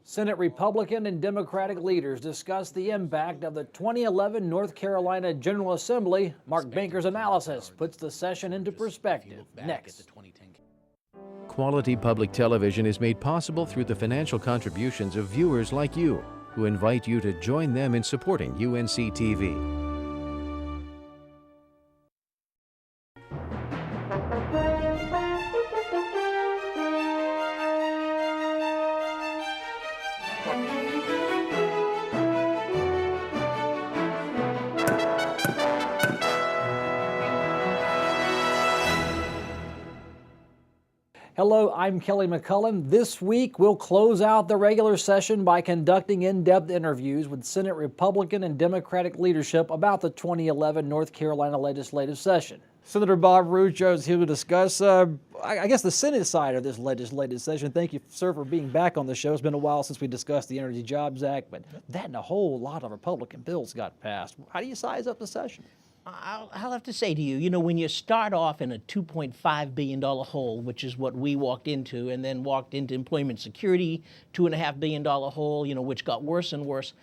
Senate Republican and Democratic leaders discussed the impact of the 2011 North Carolina General Assembly. Mark Banker's analysis puts the session into perspective. Next. Quality public television is made possible through the financial contributions of viewers like you, who invite you to join them in supporting UNC TV. Hello, I'm Kelly McCullum. This week, we'll close out the regular session by conducting in-depth interviews with Senate Republican and Democratic leadership about the 2011 North Carolina legislative session. Senator Bob Rucho is here to discuss, I guess, the Senate side of this legislative session. Thank you, sir, for being back on the show. It's been a while since we discussed the Energy Jobs Act, but that and a whole lot of Republican bills got passed. How do you size up the session? I'll have to say to you, when you start off in a $2.5 billion hole, which is what we walked into, and then walked into employment security, $2.5 billion hole, which got worse and worse,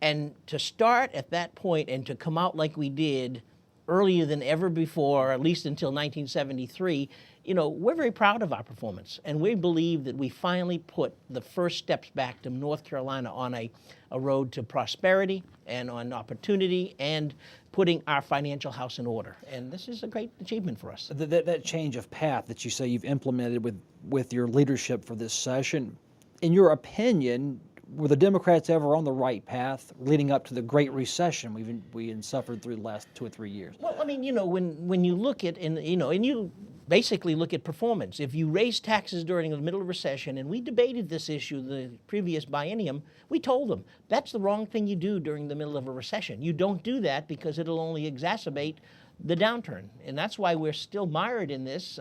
and to start at that point and to come out like we did earlier than ever before, at least until 1973, we're very proud of our performance. And we believe that we finally put the first steps back to North Carolina on a road to prosperity and on opportunity and putting our financial house in order. And this is a great achievement for us. That change of path that you say you've implemented with your leadership for this session, in your opinion, were the Democrats ever on the right path leading up to the Great Recession we suffered through the last 2 or 3 years? Well, when you look at, and you basically look at performance, if you raise taxes during the middle of recession, and we debated this issue the previous biennium, we told them that's the wrong thing you do during the middle of a recession. You don't do that because it'll only exacerbate the downturn. And that's why we're still mired in this.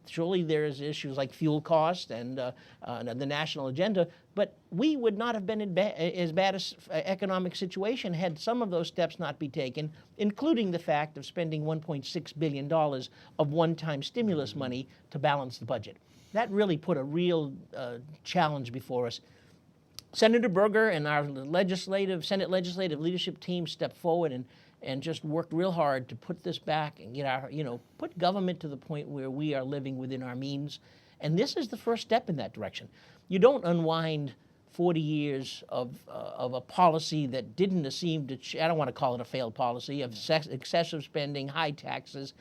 Surely there's issues like fuel cost and the national agenda, but we would not have been in as bad an economic situation had some of those steps not be taken, including the fact of spending $1.6 billion of one-time stimulus money to balance the budget. That really put a real challenge before us. Senator Berger and our Senate legislative leadership team stepped forward and just worked real hard to put this back and get our, put government to the point where we are living within our means. And this is the first step in that direction. You don't unwind 40 years of a policy that didn't seem to, I don't want to call it a failed policy, of excessive spending, high taxes,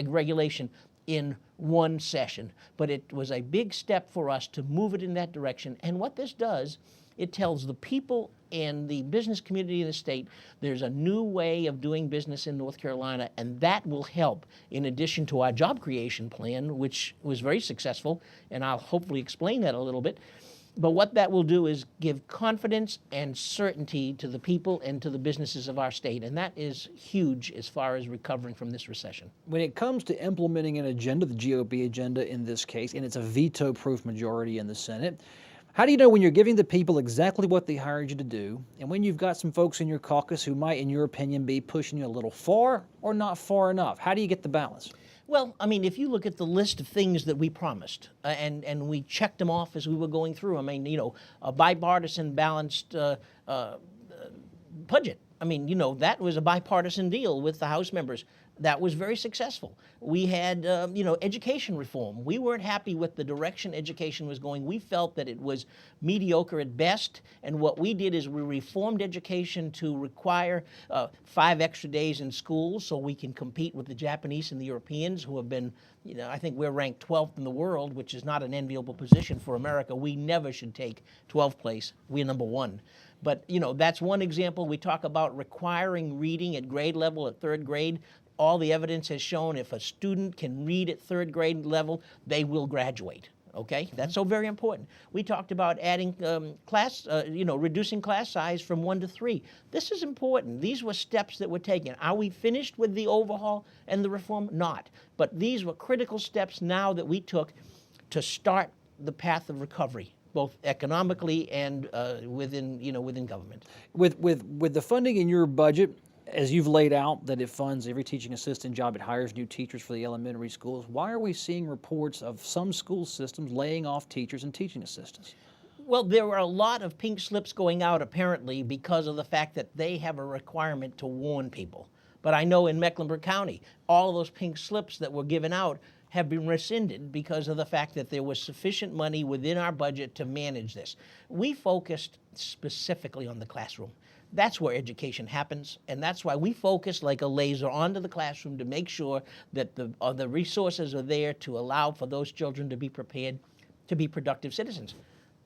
regulation in one session. But it was a big step for us to move it in that direction. And what this does, it tells the people and the business community of the state there's a new way of doing business in North Carolina, and that will help in addition to our job creation plan, which was very successful, and I'll hopefully explain that a little bit. But what that will do is give confidence and certainty to the people and to the businesses of our state, and that is huge as far as recovering from this recession. When it comes to implementing an agenda, the GOP agenda in this case, and it's a veto-proof majority in the Senate, how do you know when you're giving the people exactly what they hired you to do, and when you've got some folks in your caucus who might, in your opinion, be pushing you a little far or not far enough? How do you get the balance? Well, if you look at the list of things that we promised, and we checked them off as we were going through, a bipartisan balanced budget. That was a bipartisan deal with the House members. That was very successful. We had, education reform. We weren't happy with the direction education was going. We felt that it was mediocre at best, and what we did is we reformed education to require 5 extra days in school so we can compete with the Japanese and the Europeans who have been, I think we're ranked 12th in the world, which is not an enviable position for America. We never should take 12th place. We're number 1. But, that's one example. We talk about requiring reading at grade level at 3rd grade. All the evidence has shown if a student can read at 3rd grade level, they will graduate. Okay, that's so very important. We talked about adding reducing class size from 1 to 3. This is important. These were steps that were taken. Are we finished with the overhaul and the reform? Not. But these were critical steps now that we took to start the path of recovery, both economically and within government. With the funding in your budget, as you've laid out that it funds every teaching assistant job, it hires new teachers for the elementary schools, why are we seeing reports of some school systems laying off teachers and teaching assistants? Well, there were a lot of pink slips going out apparently because of the fact that they have a requirement to warn people. But I know in Mecklenburg County, all of those pink slips that were given out have been rescinded because of the fact that there was sufficient money within our budget to manage this. We focused specifically on the classroom. That's where education happens, and that's why we focus like a laser onto the classroom to make sure that the resources are there to allow for those children to be prepared to be productive citizens.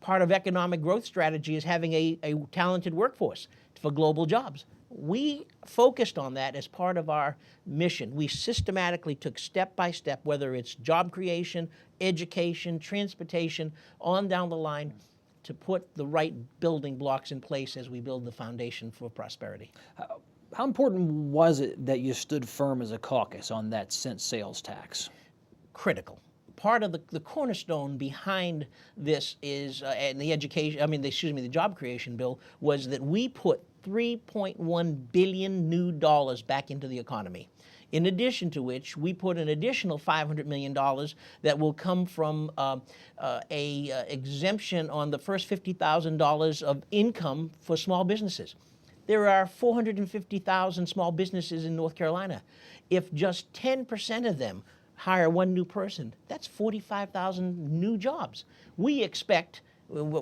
Part of economic growth strategy is having a talented workforce for global jobs. We focused on that as part of our mission. We systematically took step by step, whether it's job creation, education, transportation, on down the line, to put the right building blocks in place as we build the foundation for prosperity. How important was it that you stood firm as a caucus on that cent sales tax? Critical. Part of the cornerstone behind this is, and the the job creation bill, was that we put $3.1 billion new dollars back into the economy. In addition to which, we put an additional $500 million that will come from exemption on the first $50,000 of income for small businesses. There are 450,000 small businesses in North Carolina. If just 10% of them hire one new person, that's 45,000 new jobs. We expect,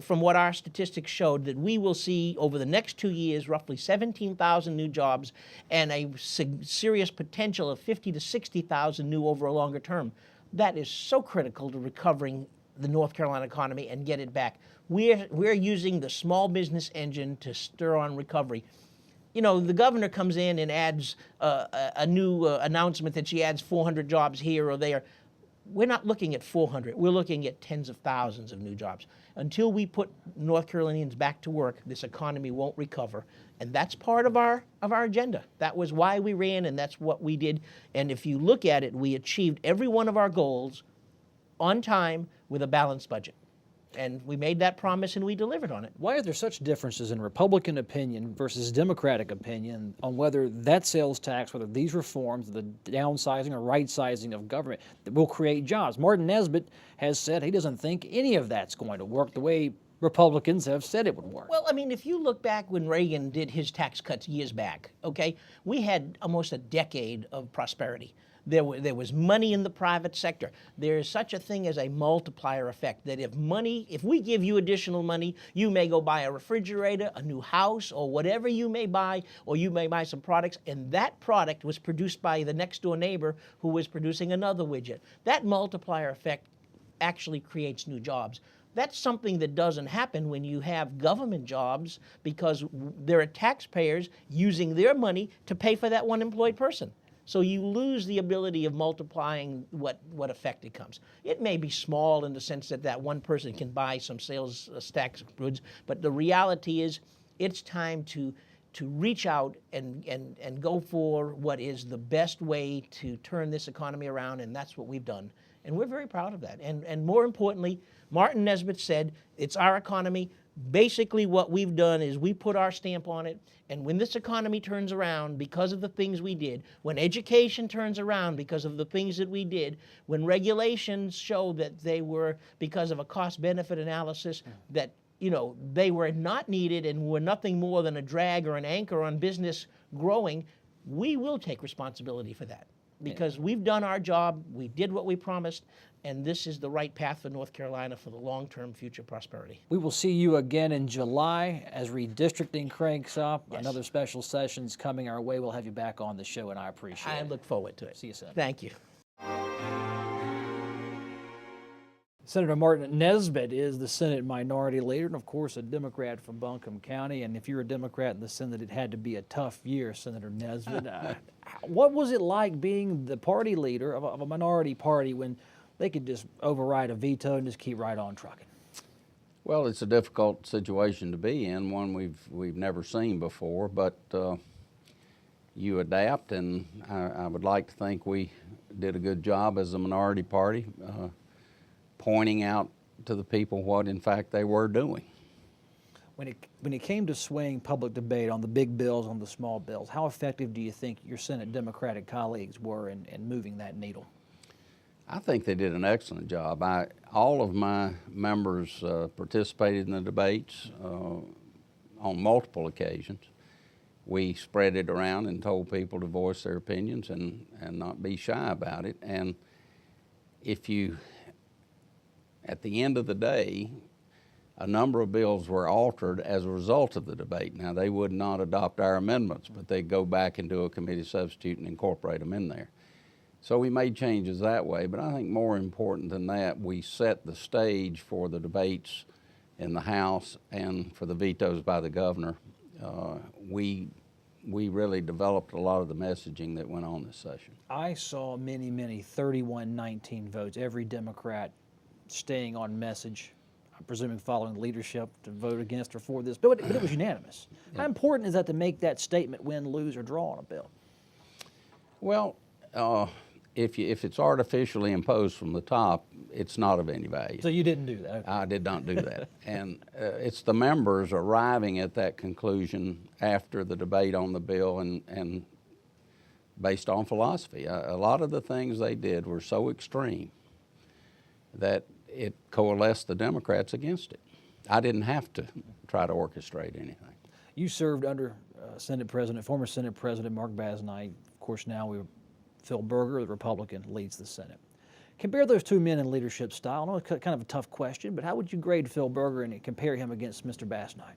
from what our statistics showed, that we will see over the next 2 years roughly 17,000 new jobs and a serious potential of 50 to 60,000 new over a longer term. That is so critical to recovering the North Carolina economy and get it back. We're using the small business engine to stir on recovery. You know, the governor comes in and adds a new announcement that she adds 400 jobs here or there. We're not looking at 400. We're looking at tens of thousands of new jobs. Until we put North Carolinians back to work, this economy won't recover. And that's part of our agenda. That was why we ran, and that's what we did. And if you look at it, we achieved every one of our goals on time with a balanced budget. And we made that promise and we delivered on it. Why are there such differences in Republican opinion versus Democratic opinion on whether that sales tax, whether these reforms, the downsizing or right-sizing of government, that will create jobs? Martin Nesbitt has said he doesn't think any of that's going to work the way Republicans have said it would work. Well, I mean, if you look back when Reagan did his tax cuts years back, okay, we had almost a decade of prosperity. There was money in the private sector. There is such a thing as a multiplier effect, that if we give you additional money, you may go buy a refrigerator, a new house, or whatever you may buy, or you may buy some products, and that product was produced by the next door neighbor who was producing another widget. That multiplier effect actually creates new jobs. That's something that doesn't happen when you have government jobs, because there are taxpayers using their money to pay for that one employed person. So you lose the ability of multiplying what effect it comes. It may be small in the sense that that one person can buy some sales stacks of goods, but the reality is it's time to reach out and go for what is the best way to turn this economy around, and that's what we've done. And we're very proud of that. And more importantly, Martin Nesbitt said, it's our economy. Basically what we've done is we put our stamp on it, and when this economy turns around because of the things we did, when education turns around because of the things that we did, when regulations show that they were, because of a cost-benefit analysis, that they were not needed and were nothing more than a drag or an anchor on business growing, we will take responsibility for that. Because we've done our job, we did what we promised, and this is the right path for North Carolina for the long-term future prosperity. We will see you again in July as redistricting cranks up. Yes. Another special session's coming our way. We'll have you back on the show, and I appreciate it. I look forward to it. See you soon. Thank you. Senator Martin Nesbitt is the Senate Minority Leader and, of course, a Democrat from Buncombe County. And if you're a Democrat in the Senate, it had to be a tough year, Senator Nesbitt. What was it like being the party leader of a minority party when they could just override a veto and just keep right on trucking? Well, it's a difficult situation to be in, one we've never seen before, but you adapt, and I would like to think we did a good job as a minority party, pointing out to the people what, in fact, they were doing. When it came to swaying public debate on the big bills, on the small bills, how effective do you think your Senate Democratic colleagues were in moving that needle? I think they did an excellent job. All of my members participated in the debates on multiple occasions. We spread it around and told people to voice their opinions and not be shy about it. And if you, at the end of the day, a number of bills were altered as a result of the debate. Now, they would not adopt our amendments, but they'd go back and do a committee substitute and incorporate them in there. So we made changes that way, but I think more important than that, we set the stage for the debates in the House and for the vetoes by the governor. We really developed a lot of the messaging that went on this session. I saw many, 31-19 votes, every Democrat staying on message, I'm presuming following leadership to vote against or for this bill, but it was unanimous. How important is that to make that statement, win, lose, or draw on a bill? Well, if it's artificially imposed from the top, it's not of any value. So you didn't do that? Okay. I did not do that. And it's the members arriving at that conclusion after the debate on the bill and based on philosophy. A lot of the things they did were so extreme that it coalesced the Democrats against it. I didn't have to try to orchestrate anything. You served under former Senate President Mark Basnight. Of course, now Phil Berger, the Republican, leads the Senate. Compare those two men in leadership style. I know it's kind of a tough question, but how would you grade Phil Berger and compare him against Mr. Basnight?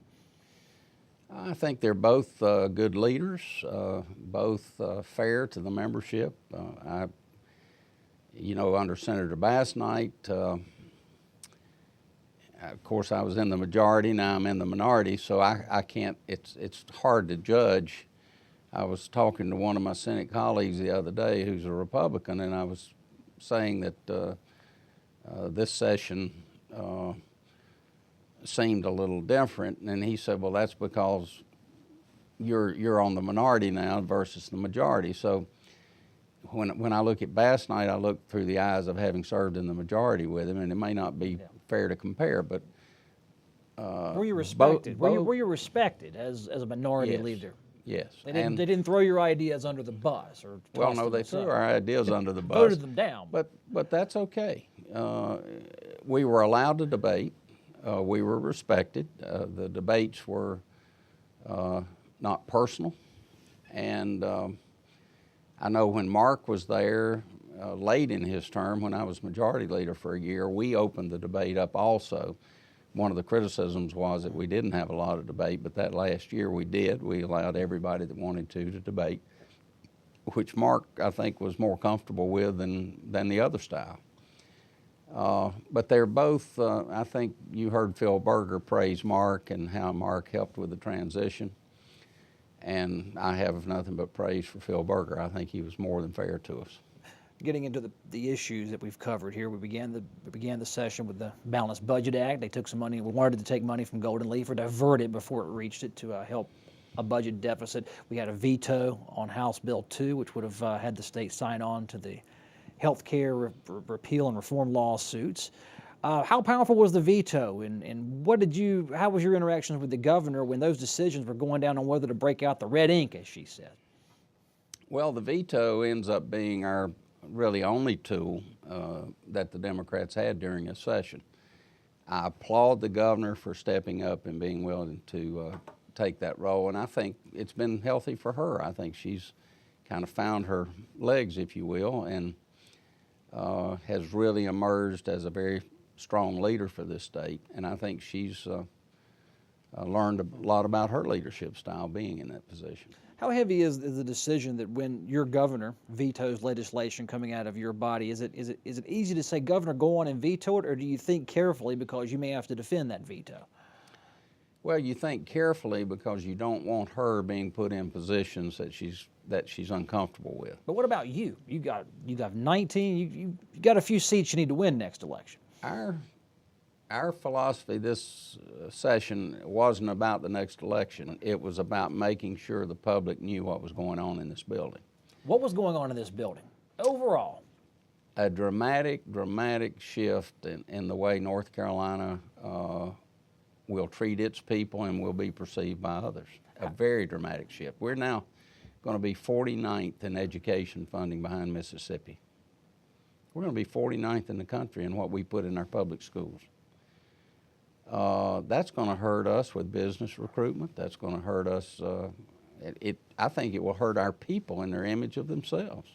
I think they're both good leaders, both fair to the membership. Under Senator Basnight, of course, I was in the majority. Now I'm in the minority, so I can't. It's hard to judge. I was talking to one of my Senate colleagues the other day, who's a Republican, and I was saying that this session seemed a little different, and he said, "Well, that's because you're on the minority now versus the majority." So when I look at Basnight, I look through the eyes of having served in the majority with him, and it may not be fair to compare, but were you respected? Were you respected as a minority leader? Yes. They didn't throw your ideas under the bus or well, no, they threw our ideas under the bus. Voted them down. But that's okay. We were allowed to debate. We were respected. The debates were not personal, and I know when Mark was there late in his term, when I was majority leader for a year, we opened the debate up also. One of the criticisms was that we didn't have a lot of debate, but that last year we did. We allowed everybody that wanted to debate, which Mark, I think, was more comfortable with than the other style. But they're both, I think you heard Phil Berger praise Mark and how Mark helped with the transition. And I have nothing but praise for Phil Berger. I think he was more than fair to us. Getting into the issues that we've covered here, we began the session with the Balanced Budget Act. They took some money. We wanted to take money from Golden Leaf or divert it before it reached it to help a budget deficit. We had a veto on House Bill 2, which would have had the state sign on to the health care repeal and reform lawsuits. How powerful was the veto, and how was your interactions with the governor when those decisions were going down on whether to break out the red ink, as she said? Well, the veto ends up being our really only tool that the Democrats had during a session. I applaud the governor for stepping up and being willing to take that role, and I think it's been healthy for her. I think she's kind of found her legs, if you will, and has really emerged as a very strong leader for this state, and I think she's learned a lot about her leadership style being in that position. How heavy is the decision that when your governor vetoes legislation coming out of your body? Is it easy to say, Governor, go on and veto it, or do you think carefully because you may have to defend that veto? Well, you think carefully because you don't want her being put in positions that she's uncomfortable with. But what about you? You got 19. You got a few seats you need to win next election. Our philosophy this session wasn't about the next election. It was about making sure the public knew what was going on in this building. What was going on in this building overall? A dramatic shift in the way North Carolina will treat its people and will be perceived by others. A very dramatic shift. We're now going to be 49th in education funding behind Mississippi. We're going to be 49th in the country in what we put in our public schools. That's going to hurt us with business recruitment. That's going to hurt us. I think it will hurt our people in their image of themselves.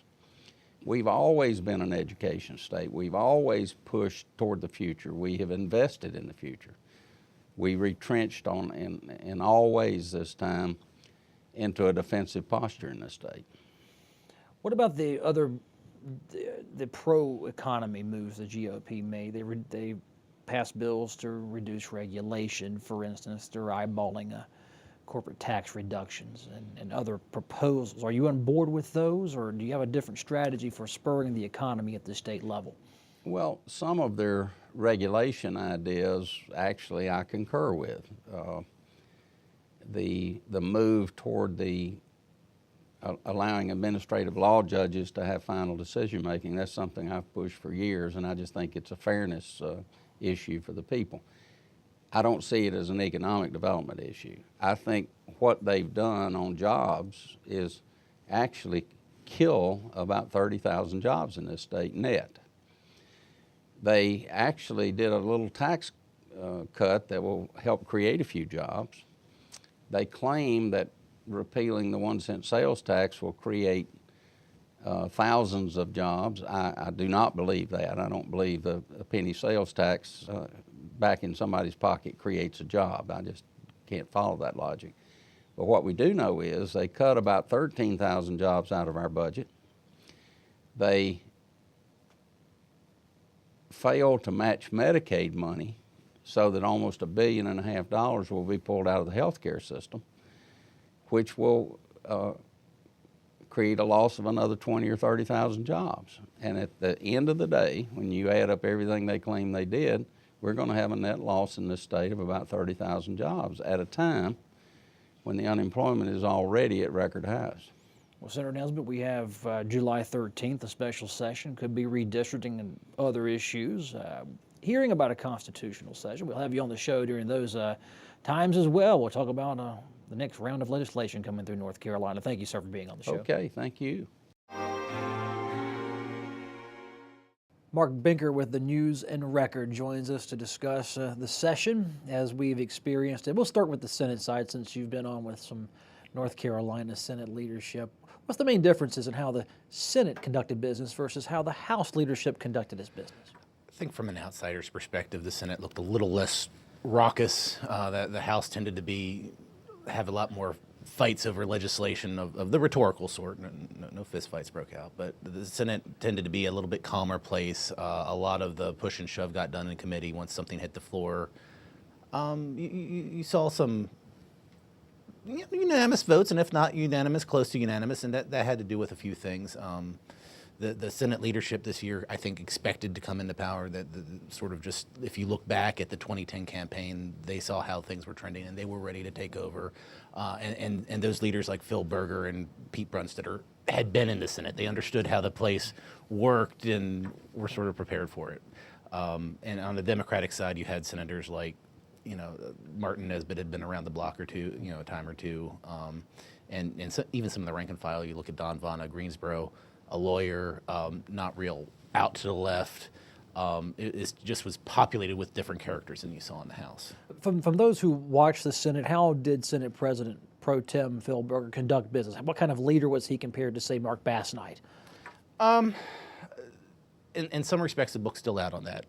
We've always been an education state. We've always pushed toward the future. We have invested in the future. We retrenched in all ways this time into a defensive posture in this state. What about the pro-economy moves the GOP made? They passed bills to reduce regulation, for instance. They're eyeballing corporate tax reductions and other proposals. Are you on board with those, or do you have a different strategy for spurring the economy at the state level? Well, some of their regulation ideas, actually, I concur with. The move toward allowing administrative law judges to have final decision-making, that's something I've pushed for years, and I just think it's a fairness issue for the people. I don't see it as an economic development issue. I think what they've done on jobs is actually kill about 30,000 jobs in this state net. They actually did a little tax cut that will help create a few jobs. They claim that repealing the 1-cent sales tax will create thousands of jobs. I do not believe that. I don't believe a penny sales tax back in somebody's pocket creates a job. I just can't follow that logic. But what we do know is they cut about 13,000 jobs out of our budget. They failed to match Medicaid money so that almost $1.5 billion will be pulled out of the health care system, which will create a loss of another 20 or 30,000 jobs. And at the end of the day, when you add up everything they claim they did, we're going to have a net loss in this state of about 30,000 jobs at a time when the unemployment is already at record highs. Well, Senator Nesbitt, we have July 13th, a special session, could be redistricting and other issues. Hearing about a constitutional session, we'll have you on the show during those times as well. We'll talk about the next round of legislation coming through North Carolina. Thank you, sir, for being on the show. Okay, thank you. Mark Binker with the News and Record joins us to discuss the session as we've experienced it. We'll start with the Senate side since you've been on with some North Carolina Senate leadership. What's the main differences in how the Senate conducted business versus how the House leadership conducted its business? I think from an outsider's perspective, the Senate looked a little less raucous. The House tended to have a lot more fights over legislation of the rhetorical sort. No fist fights broke out, but the Senate tended to be a little bit calmer place. A lot of the push and shove got done in committee once something hit the floor. You saw some unanimous votes, and if not unanimous, close to unanimous, and that had to do with a few things. The Senate leadership this year, I think, expected to come into power. That sort of just, if you look back at the 2010 campaign, they saw how things were trending, and they were ready to take over. And those leaders like Phil Berger and Pete Brunstad had been in the Senate. They understood how the place worked and were sort of prepared for it. And on the Democratic side, you had senators like, Martin Nesbitt had been around the block or two, a time or two. And so even some of the rank and file, you look at Don Vaughn of Greensboro, a lawyer, not real out to the left. It just was populated with different characters than you saw in the House. From those who watched the Senate, how did Senate President Pro Tem Phil Berger conduct business? What kind of leader was he compared to, say, Mark Basnight? In some respects, the book's still out on that.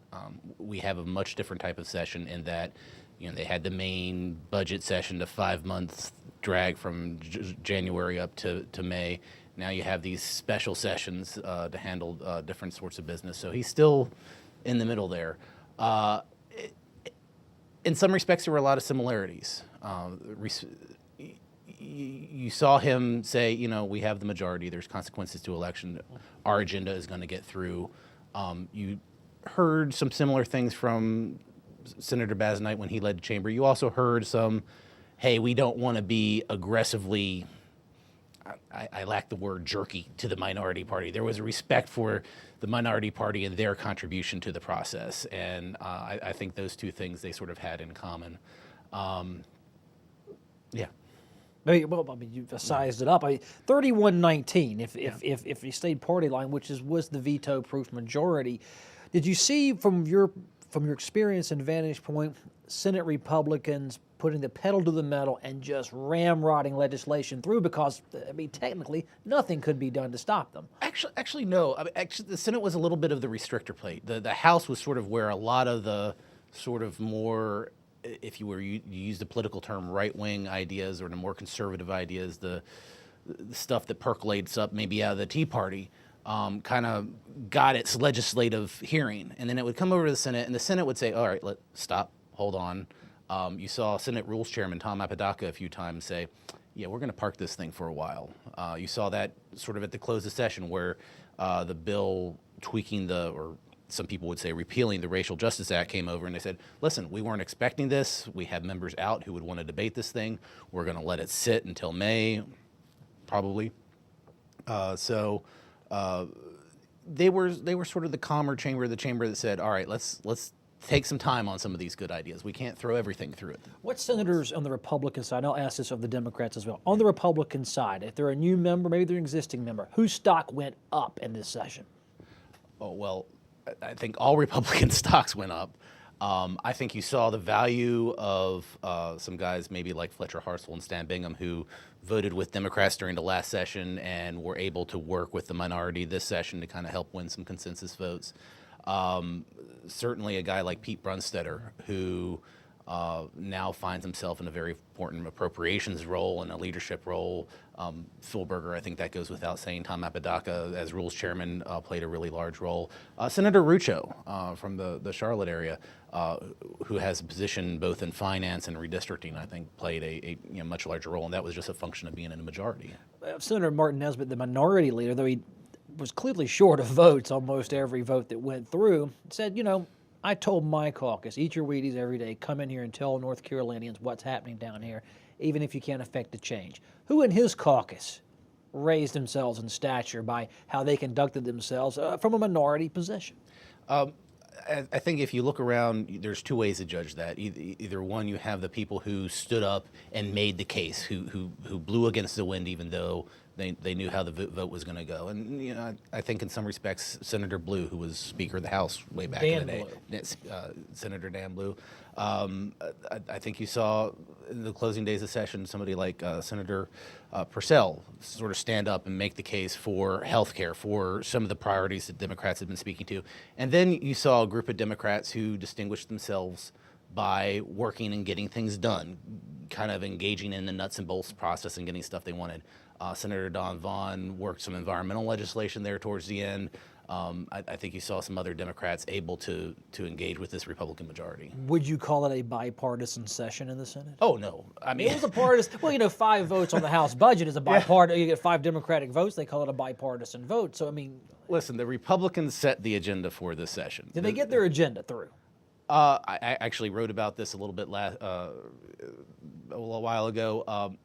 We have a much different type of session in that, they had the main budget session, the 5-month drag from January up to May. Now you have these special sessions to handle different sorts of business. So he's still in the middle there. In some respects, there were a lot of similarities. You saw him say, we have the majority. There's consequences to election. Our agenda is going to get through. You heard some similar things from Senator Basnight when he led the chamber. You also heard some, hey, we don't want to be aggressively, I lack the word jerky, to the minority party. There was a respect for the minority party and their contribution to the process. And I think those two things they sort of had in common. Yeah. You've sized it up. 31-19. If you stayed party line, which was the veto-proof majority, did you see from your experience and vantage point, Senate Republicans putting the pedal to the metal and just ramrodding legislation through because, technically, nothing could be done to stop them? Actually, no. Actually, the Senate was a little bit of the restrictor plate. The House was sort of where a lot of the sort of more, if you use the political term, right-wing ideas or the more conservative ideas, the stuff that percolates up maybe out of the Tea Party, kind of got its legislative hearing. And then it would come over to the Senate, and the Senate would say, all right, stop, hold on. You saw Senate Rules Chairman Tom Apodaca a few times say, yeah, we're going to park this thing for a while. You saw that sort of at the close of session where the bill tweaking or some people would say repealing the Racial Justice Act came over, and they said, listen, we weren't expecting this. We have members out who would want to debate this thing. We're going to let it sit until May, probably. They were sort of the calmer chamber, the chamber that said, all right, let's take some time on some of these good ideas. We can't throw everything through it. What senators on the Republican side, I'll ask this of the Democrats as well, on the Republican side, if they're a new member, maybe they're an existing member, whose stock went up in this session? Oh, well, I think all Republican stocks went up. I think you saw the value of some guys maybe like Fletcher Hartsell and Stan Bingham who voted with Democrats during the last session and were able to work with the minority this session to kind of help win some consensus votes. Certainly a guy like Pete Brunstetter, who now finds himself in a very important appropriations role and a leadership role. Phil Berger, I think that goes without saying. Tom Apodaca, as Rules Chairman, played a really large role. Senator Rucho from the Charlotte area, who has a position both in finance and redistricting, I think played a much larger role, and that was just a function of being in a majority. Senator Martin Nesbitt, the minority leader, though he was clearly short of votes, almost every vote that went through, said, I told my caucus, eat your Wheaties every day, come in here and tell North Carolinians what's happening down here, even if you can't affect the change. Who in his caucus raised themselves in stature by how they conducted themselves from a minority position? I think if you look around, there's two ways to judge that. Either one, you have the people who stood up and made the case, who blew against the wind even though they knew how the vote was going to go. And I think in some respects, Senator Blue, who was Speaker of the House way back in the day, Senator Dan Blue, I think you saw in the closing days of session somebody like Senator Purcell sort of stand up and make the case for health care, for some of the priorities that Democrats have been speaking to. And then you saw a group of Democrats who distinguished themselves by working and getting things done, kind of engaging in the nuts and bolts process and getting stuff they wanted. Senator Don Vaughn worked some environmental legislation there towards the end. I think you saw some other Democrats able to engage with this Republican majority. Would you call it a bipartisan session in the Senate? Oh, no. I mean, it was a partisan. Well, 5 votes on the House budget is a bipartisan. You get 5 Democratic votes, they call it a bipartisan vote. So, listen, the Republicans set the agenda for this session. Did they get their agenda through? I actually wrote about this a little bit a little while ago.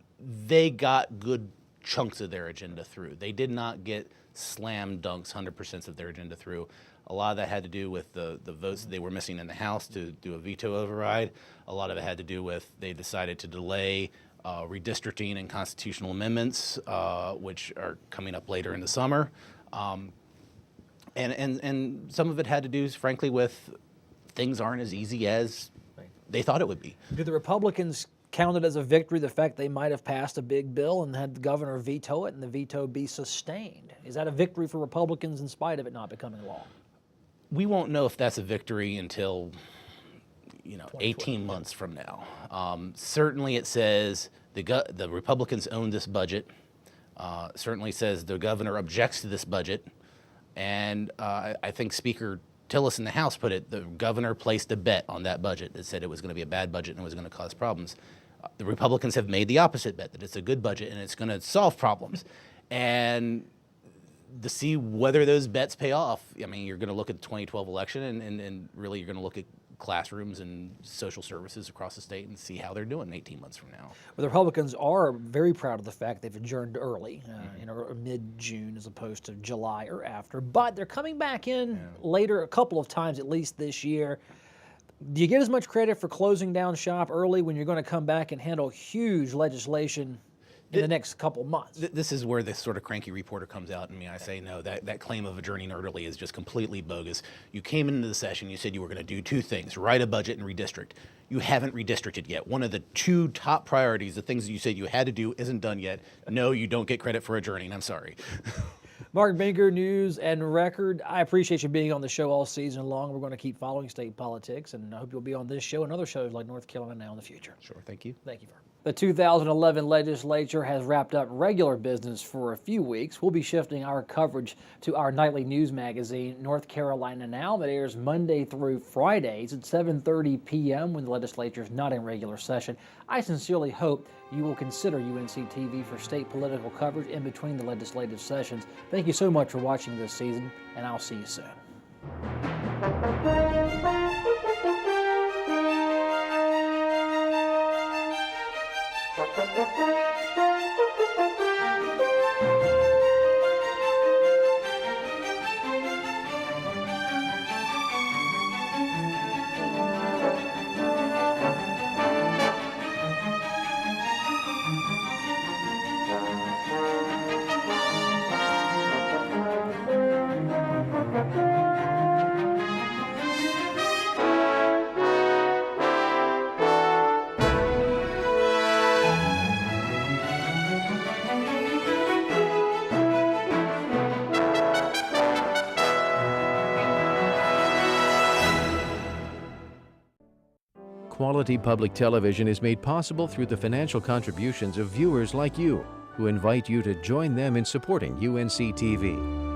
They got good chunks of their agenda through. They did not get slam dunks 100% of their agenda through. A lot of that had to do with the votes that they were missing in the House to do a veto override. A lot of it had to do with they decided to delay redistricting and constitutional amendments, which are coming up later in the summer. And some of it had to do, frankly, with things aren't as easy as they thought it would be. Do the Republicans count it as a victory, the fact they might have passed a big bill and had the governor veto it and the veto be sustained? Is that a victory for Republicans in spite of it not becoming law? We won't know if that's a victory until 18 months from now. Certainly it says the Republicans own this budget. Certainly says the governor objects to this budget. And I think Speaker Tillis in the House put it, the governor placed a bet on that budget that said it was going to be a bad budget and it was going to cause problems. The Republicans have made the opposite bet, that it's a good budget and it's going to solve problems. And to see whether those bets pay off, you're going to look at the 2012 election and really you're going to look at classrooms and social services across the state and see how they're doing 18 months from now. Well, the Republicans are very proud of the fact they've adjourned early, mid-June as opposed to July or after, but they're coming back in later a couple of times at least this year. Do you get as much credit for closing down shop early when you're going to come back and handle huge legislation in the next couple months. This is where this sort of cranky reporter comes out, and I say, no, that claim of adjourning early is just completely bogus. You came into the session, you said you were going to do two things, write a budget and redistrict. You haven't redistricted yet. One of the two top priorities, the things you said you had to do, isn't done yet. No, you don't get credit for adjourning. I'm sorry. Mark Binker, News and Record. I appreciate you being on the show all season long. We're going to keep following state politics, and I hope you'll be on this show and other shows like North Carolina Now in the future. Sure, thank you. Thank you, Vern. The 2011 legislature has wrapped up regular business for a few weeks. We'll be shifting our coverage to our nightly news magazine, North Carolina Now, that airs Monday through Fridays at 7:30 p.m. when the legislature is not in regular session. I sincerely hope you will consider UNC TV for state political coverage in between the legislative sessions. Thank you so much for watching this season, and I'll see you soon. Quality public television is made possible through the financial contributions of viewers like you, who invite you to join them in supporting UNC TV.